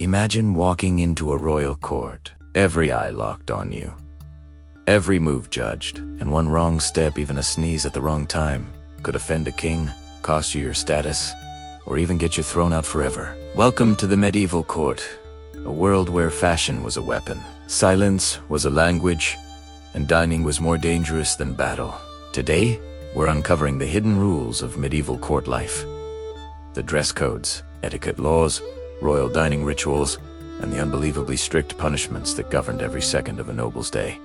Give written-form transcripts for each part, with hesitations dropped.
Imagine walking into a royal court, every eye locked on you, every move judged, and one wrong step, even a sneeze at the wrong time, could offend a king, cost you your status, or even get you thrown out forever. Welcome to the medieval court, a world where fashion was a weapon, silence was a language, and dining was more dangerous than battle. Today, we're uncovering the hidden rules of medieval court life. The dress codes, etiquette laws, royal dining rituals, and the unbelievably strict punishments that governed every second of a noble's day.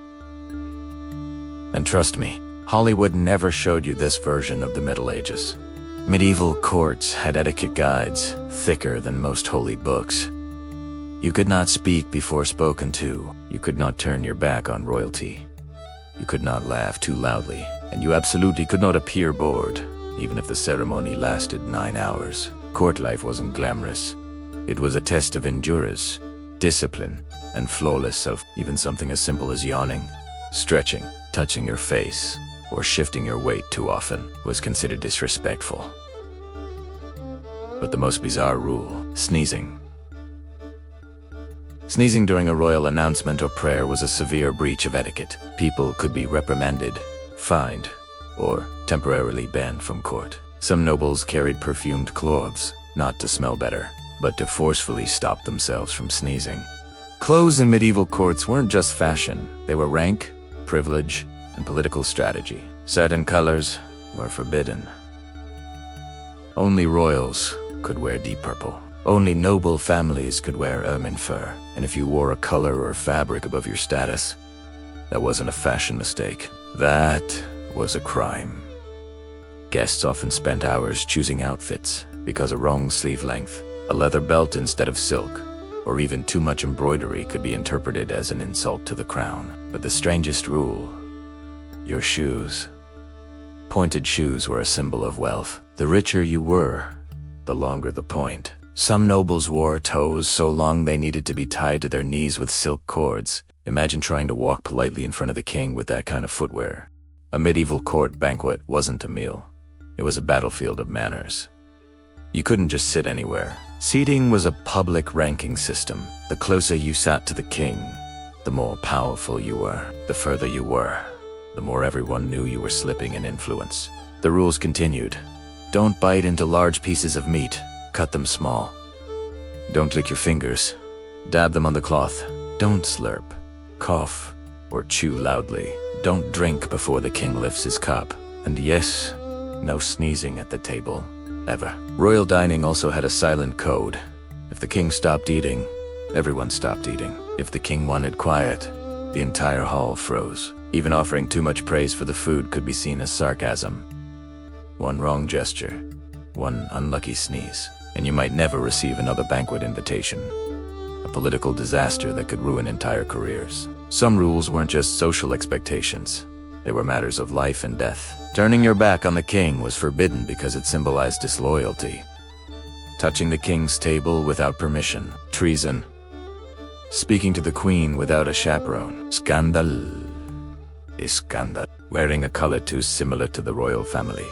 And trust me, Hollywood never showed you this version of the Middle Ages. Medieval courts had etiquette guides thicker than most holy books. You could not speak before spoken to. You could not turn your back on royalty. You could not laugh too loudly, and you absolutely could not appear bored, even if the ceremony lasted 9 hours. Court life wasn't glamorous. It was a test of endurance, discipline, and flawless self. Even something as simple as yawning, stretching, touching your face, or shifting your weight too often was considered disrespectful. But the most bizarre rule, sneezing. Sneezing during a royal announcement or prayer was a severe breach of etiquette. People could be reprimanded, fined, or temporarily banned from court. Some nobles carried perfumed cloths, not to smell better, but to forcefully stop themselves from sneezing. Clothes in medieval courts weren't just fashion, they were rank, privilege, and political strategy. Certain colors were forbidden. Only royals could wear deep purple. Only noble families could wear ermine fur. And if you wore a color or fabric above your status, that wasn't a fashion mistake. That was a crime. Guests often spent hours choosing outfits because a wrong sleeve length, a leather belt instead of silk, or even too much embroidery could be interpreted as an insult to the crown. But the strangest rule, your shoes. Pointed shoes were a symbol of wealth. The richer you were, the longer the point. Some nobles wore toes so long they needed to be tied to their knees with silk cords. Imagine trying to walk politely in front of the king with that kind of footwear. A medieval court banquet wasn't a meal. It was a battlefield of manners. You couldn't just sit anywhere. Seating was a public ranking system. The closer you sat to the king, the more powerful you were. The further you were, the more everyone knew you were slipping in influence. The rules continued. Don't bite into large pieces of meat. Cut them small. Don't lick your fingers. Dab them on the cloth. Don't slurp, cough, or chew loudly. Don't drink before the king lifts his cup. And yes, no sneezing at the table, ever. Royal dining also had a silent code. If the king stopped eating, everyone stopped eating. If the king wanted quiet, the entire hall froze. Even offering too much praise for the food could be seen as sarcasm. One wrong gesture, one unlucky sneeze, and you might never receive another banquet invitation. A political disaster that could ruin entire careers. Some rules weren't just social expectations. They were matters of life and death. Turning your back on the king was forbidden because it symbolized disloyalty. Touching the king's table without permission, treason. Speaking to the queen without a chaperone, scandal is scandal. Wearing a color too similar to the royal family,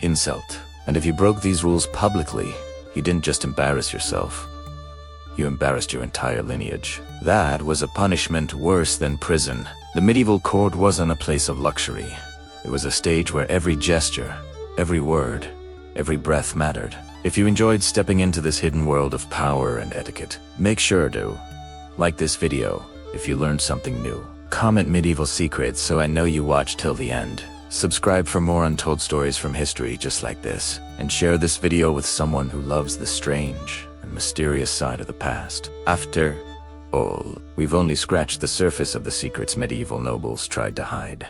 insult. And if you broke these rules publicly, you didn't just embarrass yourself. You embarrassed your entire lineage. That was a punishment worse than prison. The medieval court wasn't a place of luxury. It was a stage where every gesture, every word, every breath mattered. If you enjoyed stepping into this hidden world of power and etiquette, make sure to like this video if you learned something new. Comment medieval secrets so I know you watched till the end. Subscribe for more untold stories from history just like this. And share this video with someone who loves the strange and mysterious side of the past. After all, we've only scratched the surface of the secrets medieval nobles tried to hide.